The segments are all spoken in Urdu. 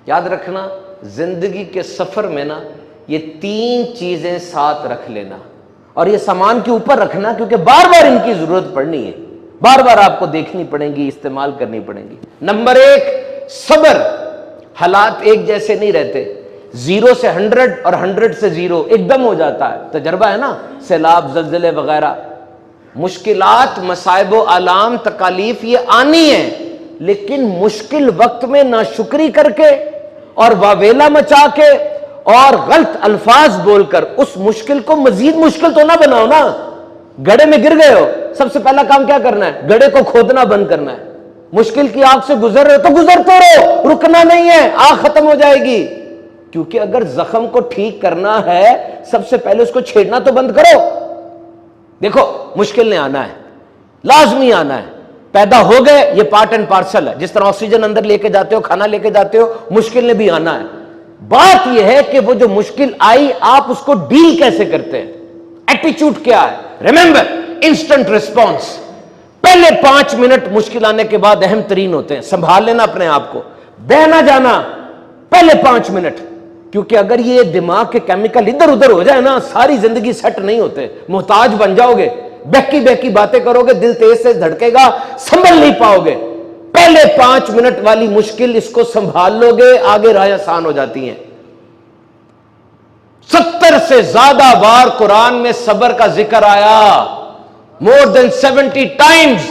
یاد رکھنا زندگی کے سفر میں نا یہ 3 چیزیں ساتھ رکھ لینا، اور یہ سامان کے اوپر رکھنا، کیونکہ بار بار ان کی ضرورت پڑنی ہے، بار بار آپ کو دیکھنی پڑیں گی، استعمال کرنی پڑیں گی۔ نمبر 1 صبر۔ حالات ایک جیسے نہیں رہتے، 0 سے 100 اور 100 سے 0 ایک دم ہو جاتا ہے، تجربہ ہے نا، سیلاب، زلزلے وغیرہ۔ مشکلات، مصائب و آلام، تکالیف یہ آنی ہے، لیکن مشکل وقت میں ناشکری کر کے اور واویلا مچا کے اور غلط الفاظ بول کر اس مشکل کو مزید مشکل تو نہ بناؤ نا۔ گڑھے میں گر گئے ہو، سب سے پہلا کام کیا کرنا ہے؟ گڑھے کو کھودنا بند کرنا ہے۔ مشکل کی آگ سے گزر رہے ہو تو گزرتے رہو، رکنا نہیں ہے، آگ ختم ہو جائے گی۔ کیونکہ اگر زخم کو ٹھیک کرنا ہے سب سے پہلے اس کو چھیڑنا تو بند کرو۔ دیکھو مشکل نے آنا ہے، لازمی آنا ہے، پیدا ہو گئے، یہ پارٹ اینڈ پارسل ہے۔ جس طرح آکسیجن اندر لے کے جاتے ہو، کھانا لے کے جاتے ہو، مشکل نے بھی آنا ہے۔ بات یہ ہے کہ وہ جو مشکل آئی آپ اس کو ڈیل کیسے کرتے ہیں، ایٹیچیوڈ کیا ہے۔ ریممبر انسٹنٹ رسپانس، پہلے 5 منٹ مشکل آنے کے بعد اہم ترین ہوتے ہیں۔ سنبھال لینا اپنے آپ کو، بہ نہ جانا پہلے 5 منٹ، کیونکہ اگر یہ دماغ کے کیمیکل ادھر ادھر ہو جائے نا ساری زندگی سیٹ نہیں ہوتے، محتاج بن جاؤ گے، بہکی بہکی باتیں کرو گے، دل تیز سے دھڑکے گا، سنبھل نہیں پاؤ گے۔ پہلے 5 منٹ والی مشکل اس کو سنبھال لو گے، آگے راہیں آسان ہو جاتی ہیں۔ 70 سے زیادہ بار قرآن میں صبر کا ذکر آیا، more than 70 times۔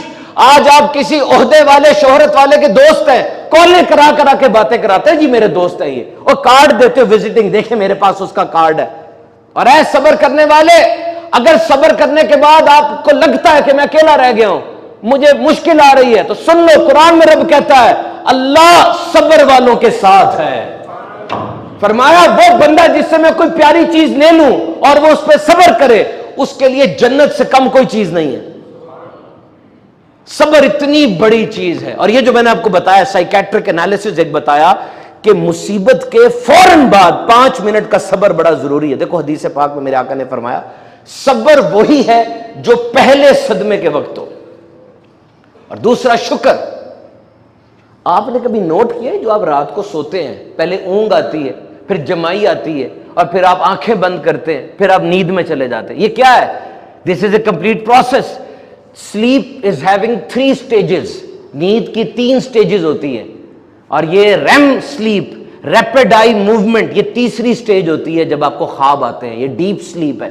آج آپ کسی عہدے والے، شہرت والے کے دوست ہیں، کالیں کرا کرا کے باتیں کراتے ہیں، جی میرے دوست ہیں یہ، اور کارڈ دیتے ہو وزٹنگ، دیکھیں میرے پاس اس کا کارڈ ہے۔ اور اے صبر کرنے والے، اگر صبر کرنے کے بعد آپ کو لگتا ہے کہ میں اکیلا رہ گیا ہوں، مجھے مشکل آ رہی ہے، تو سن لو، قرآن میں رب کہتا ہے اللہ صبر والوں کے ساتھ ہے۔ فرمایا وہ بندہ جس سے میں کوئی پیاری چیز لے لوں اور وہ اس پہ صبر کرے، اس کے لیے جنت سے کم کوئی چیز نہیں ہے۔ صبر اتنی بڑی چیز ہے۔ اور یہ جو میں نے آپ کو بتایا سائیکیٹرک انالیسس ایک بتایا کہ مصیبت کے فوراً بعد 5 منٹ کا صبر بڑا ضروری ہے۔ دیکھو حدیث پاک میں میرے آقا نے فرمایا صبر وہی ہے جو پہلے صدمے کے وقت ہو، اور دوسرا شکر۔ آپ نے کبھی نوٹ کیا ہے جو آپ رات کو سوتے ہیں، پہلے اونگ آتی ہے، پھر جمائی آتی ہے، اور پھر آپ آنکھیں بند کرتے ہیں، پھر آپ نیند میں چلے جاتے ہیں۔ یہ کیا ہے؟ This is a complete process. Sleep is having 3 stages, نیند کی 3 سٹیجز ہوتی ہیں، اور یہ REM sleep, rapid eye movement, یہ تیسری سٹیج ہوتی ہے جب آپ کو خواب آتے ہیں، یہ ڈیپ سلیپ ہے۔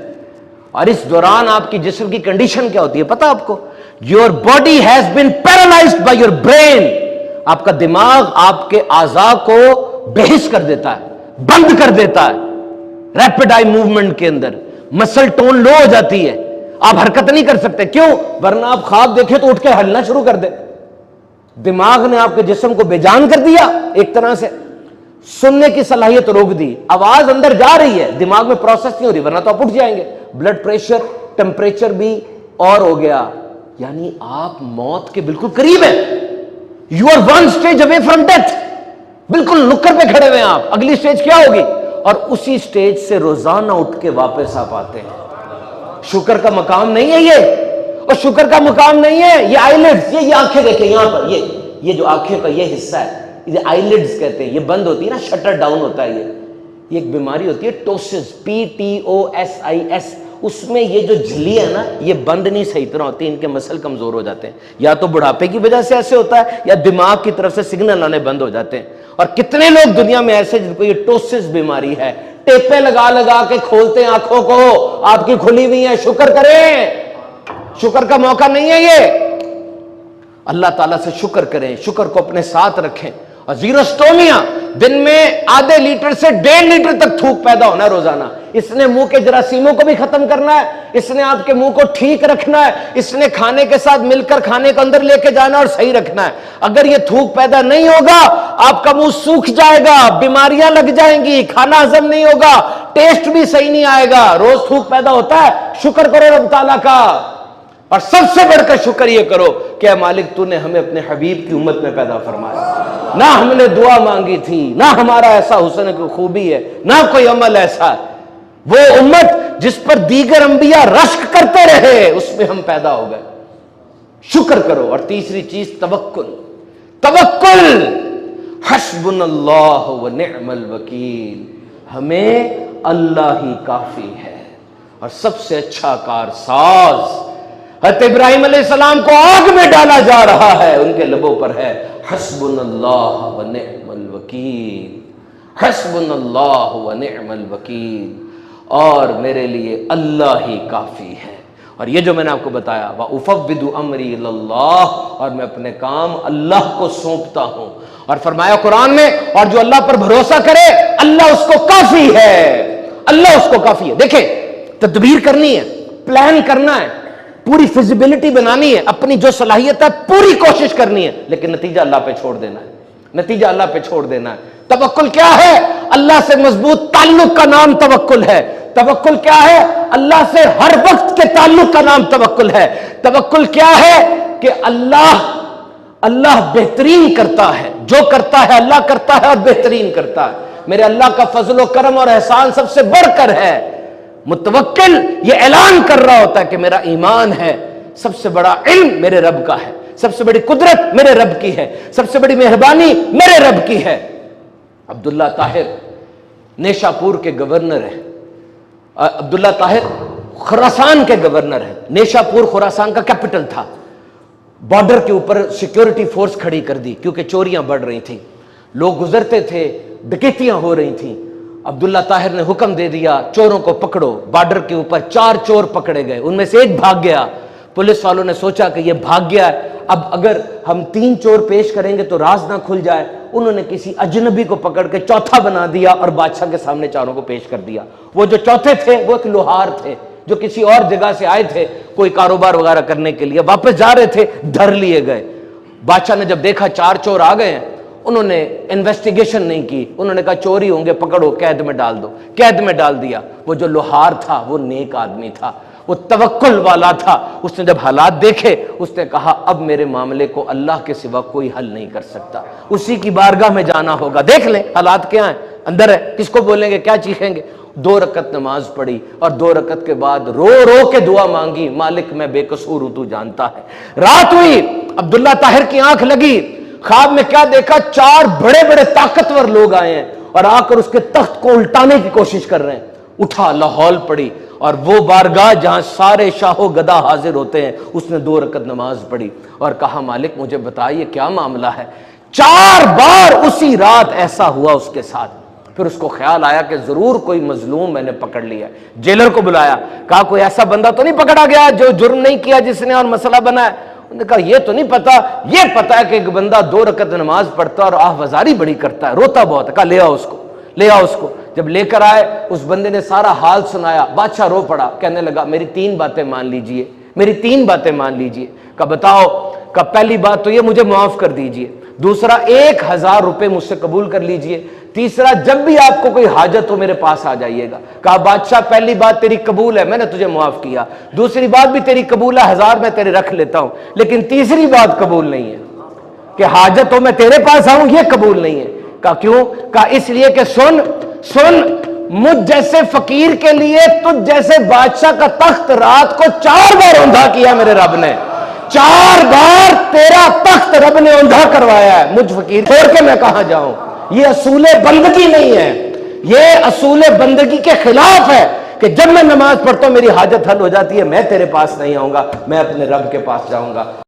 اور اس دوران آپ کی جسم کی کنڈیشن کیا ہوتی ہے پتہ آپ کو؟ Your body has been paralysed by your brain, آپ کا دماغ آپ کے اعضاء کو بے حس کر دیتا ہے، بند کر دیتا ہے۔ ریپڈ آئی موومنٹ کے اندر مسل ٹون لو ہو جاتی ہے، آپ حرکت نہیں کر سکتے، کیوں؟ ورنہ آپ خواب دیکھیں تو اٹھ کے ہلنا شروع کر دیں۔ دماغ نے آپ کے جسم کو بے جان کر دیا، ایک طرح سے سننے کی صلاحیت روک دی، آواز اندر جا رہی ہے، دماغ میں پروسیس نہیں ہو رہی، ورنہ تو آپ اٹھ جائیں گے۔ بلڈ پریشر، ٹیمپریچر بھی اور ہو گیا، یعنی آپ موت کے بالکل قریب ہیں۔ You are 1 stage away from death، بالکل نکر پہ کھڑے ہوئے ہیں آپ، اگلی سٹیج کیا ہوگی؟ اور اسی سٹیج سے روزانہ اٹھ کے واپس آپ آتے ہیں۔ شکر کا مقام نہیں ہے یہ، اور شکر کا مقام نہیں ہے یہ آئی لڈز، یہ آنکھیں دیکھیں یہاں پر، یہ جو آنکھیں کا یہ حصہ ہے، یہ آئی لڈز کہتے ہیں، یہ بند ہوتی ہے نا، شٹر ڈاؤن ہوتا ہے۔ یہ ایک بیماری ہوتی ہے ٹوسس، PTOSIS، اس میں یہ جو جھلی ہے نا یہ بند نہیں صحیح طرح ہوتی، ان کے مسل کمزور ہو جاتے ہیں، یا تو بڑھاپے کی وجہ سے ایسے ہوتا ہے یا دماغ کی طرف سے سگنل آنے بند ہو جاتے ہیں۔ اور کتنے لوگ دنیا میں ایسے جن کو یہ ٹوسس بیماری ہے، ٹیپیں لگا لگا کے کھولتے ہیں آنکھوں کو، آپ کی کھلی ہوئی ہیں، شکر کریں، شکر کا موقع نہیں ہے یہ۔ اللہ تعالیٰ سے شکر کریں، شکر کو اپنے ساتھ رکھیں۔ اور زیروسٹومیا، دن میں آدھے لیٹر سے 1.5 لیٹر تک تھوک پیدا ہونا ہے روزانہ۔ اس نے منہ کے جراثیموں کو بھی ختم کرنا ہے، اس نے آپ کے منہ کو ٹھیک رکھنا ہے، اس نے کھانے کے ساتھ مل کر کھانے کو اندر لے کے جانا اور صحیح رکھنا ہے۔ اگر یہ تھوک پیدا نہیں ہوگا آپ کا منہ سوکھ جائے گا، بیماریاں لگ جائیں گی، کھانا ہضم نہیں ہوگا، ٹیسٹ بھی صحیح نہیں آئے گا۔ روز تھوک پیدا ہوتا ہے، شکر کرو رب تعالیٰ کا، اور سب سے بڑھ کر شکر یہ کرو کہ اے مالک تو نے ہمیں اپنے حبیب کی امت میں پیدا فرمایا۔ نہ ہم نے دعا مانگی تھی، نہ ہمارا ایسا حسن کی خوبی ہے، نہ کوئی عمل ایسا ہے، وہ امت جس پر دیگر انبیاء رشک کرتے رہے اس میں ہم پیدا ہو گئے۔ شکر کرو۔ اور تیسری چیز توکل۔ توکل، حسبنا اللہ و نعم الوکیل، ہمیں اللہ ہی کافی ہے اور سب سے اچھا کارساز۔ حضرت ابراہیم علیہ السلام کو آگ میں ڈالا جا رہا ہے، ان کے لبوں پر ہے حسبنا اللہ و نعم الوکیل، حسبنا اللہ و نعم الوکیل، اور میرے لیے اللہ ہی کافی ہے۔ اور یہ جو میں نے آپ کو بتایا وَأُفَوِّضُ أَمْرِي إِلَى اللَّهِ، اور میں اپنے کام اللہ کو سونپتا ہوں، اور فرمایا قرآن میں اور جو اللہ پر بھروسہ کرے اللہ اس کو کافی ہے، اللہ اس کو کافی ہے۔ دیکھیں تدبیر کرنی ہے، پلان کرنا ہے، پوری فیزیبلٹی بنانی ہے، اپنی جو صلاحیت ہے پوری کوشش کرنی ہے، لیکن نتیجہ اللہ پہ چھوڑ دینا ہے، نتیجہ اللہ پہ چھوڑ دینا ہے۔ توکل کیا ہے؟ اللہ سے مضبوط تعلق کا نام توکل ہے۔ توکل کیا ہے؟ اللہ سے ہر وقت کے تعلق کا نام توکل ہے۔ توکل کیا ہے؟ کہ اللہ بہترین کرتا ہے، جو کرتا ہے اللہ کرتا ہے اور بہترین کرتا ہے۔ میرے اللہ کا فضل و کرم اور احسان سب سے بڑھ کر ہے۔ متوکل یہ اعلان کر رہا ہوتا ہے کہ میرا ایمان ہے، سب سے بڑا علم میرے رب کا ہے، سب سے بڑی قدرت میرے رب کی ہے، سب سے بڑی مہربانی میرے رب کی ہے۔ عبداللہ طاہر نیشا پور کے گورنر ہیں، عبداللہ طاہر خراسان کے گورنر ہیں۔ نیشا پور خراسان کا کیپٹل تھا۔ بارڈر کے اوپر سیکیورٹی فورس کھڑی کر دی کیونکہ چوریاں بڑھ رہی تھیں، لوگ گزرتے تھے، ڈکیتیاں ہو رہی تھیں۔ عبداللہ طاہر نے حکم دے دیا چوروں کو پکڑو۔ بارڈر کے اوپر 4 چور پکڑے گئے، ان میں سے ایک بھاگ گیا۔ پولیس والوں نے سوچا کہ یہ بھاگ گیا ہے، اب اگر ہم 3 چور پیش کریں گے تو راز نہ کھل جائے۔ انہوں نے کسی اجنبی کو پکڑ کے چوتھا بنا دیا اور بادشاہ کے سامنے چاروں کو پیش کر دیا۔ وہ جو چوتھے تھے وہ ایک لوہار تھے جو کسی اور جگہ سے آئے تھے کوئی کاروبار وغیرہ کرنے کے لیے، واپس جا رہے تھے، دھر لیے گئے۔ بادشاہ نے جب دیکھا 4 چور آ گئے ہیں، انہوں نے انویسٹیگیشن نہیں کی، انہوں نے کہا چوری ہوں گے، پکڑو، قید میں ڈال دو۔ قید میں ڈال دیا۔ وہ جو لوہار تھا وہ نیک آدمی تھا، وہ توکل والا تھا۔ اس نے جب حالات دیکھے اس نے کہا اب میرے معاملے کو اللہ کے سوا کوئی حل نہیں کر سکتا، اسی کی بارگاہ میں جانا ہوگا۔ دیکھ لیں حالات کیا ہیں، اندر ہے، کس کو بولیں گے، کیا چیخیں گے۔ 2 رکعت نماز پڑھی اور 2 رکعت کے بعد رو رو کے دعا مانگی، مالک میں بے قصور ہوں تو جانتا ہے۔ رات ہوئی، عبداللہ طاہر کی آنکھ لگی، خواب میں کیا دیکھا، 4 بڑے بڑے طاقتور لوگ آئے ہیں اور آ کر اس کے تخت کو الٹانے کی کوشش کر رہے ہیں۔ اٹھا، لاہور پڑی، اور وہ بارگاہ جہاں سارے شاہ و گدا حاضر ہوتے ہیں اس نے 2 رکعت نماز پڑھی اور کہا مالک مجھے بتائیے کیا معاملہ ہے۔ 4 بار اسی رات ایسا ہوا اس کے ساتھ۔ پھر اس کو خیال آیا کہ ضرور کوئی مظلوم میں نے پکڑ لیا۔ جیلر کو بلایا، کہا کوئی ایسا بندہ تو نہیں پکڑا گیا جو جرم نہیں کیا جس نے اور مسئلہ بنایا؟ انہوں نے کہا یہ تو نہیں پتا، یہ پتا ہے کہ ایک بندہ 2 رکعت نماز پڑھتا اور آہوازاری بڑی کرتا ہے، روتا بہت ہے۔ کہا لے آؤ اس کو، لے آؤ اس کو۔ جب لے کر آئے اس بندے نے سارا حال سنایا، بادشاہ رو پڑا، کہنے لگا میری 3 باتیں مان لیجئے، میری 3 باتیں مان لیجئے۔ کہا بتاؤ۔ کہا پہلی بات تو یہ مجھے معاف کر دیجئے، دوسرا 1000 روپے مجھ سے قبول کر لیجئے، تیسرا جب بھی آپ کو کوئی حاجت ہو میرے پاس آ جائیے گا۔ کہا بادشاہ پہلی بات تیری قبول ہے، میں نے تجھے معاف کیا، دوسری بات بھی تیری قبول ہے، 1000 میں تیرے رکھ لیتا ہوں، لیکن تیسری بات قبول نہیں ہے کہ حاجت ہو میں تیرے پاس آؤں، یہ قبول نہیں ہے۔ کہا کیوں؟ کہا اس لیے کہ سن مجھ جیسے فقیر کے لیے تجھ جیسے بادشاہ کا تخت رات کو 4 بار اوندھا کیا میرے رب نے، 4 بار تیرا تخت رب نے اوندھا کروایا ہے، مجھ فقیر چھوڑ کے میں کہاں جاؤں؟ یہ اصول بندگی نہیں ہے، یہ اصول بندگی کے خلاف ہے کہ جب میں نماز پڑھتا ہوں میری حاجت حل ہو جاتی ہے، میں تیرے پاس نہیں آؤں گا، میں اپنے رب کے پاس جاؤں گا۔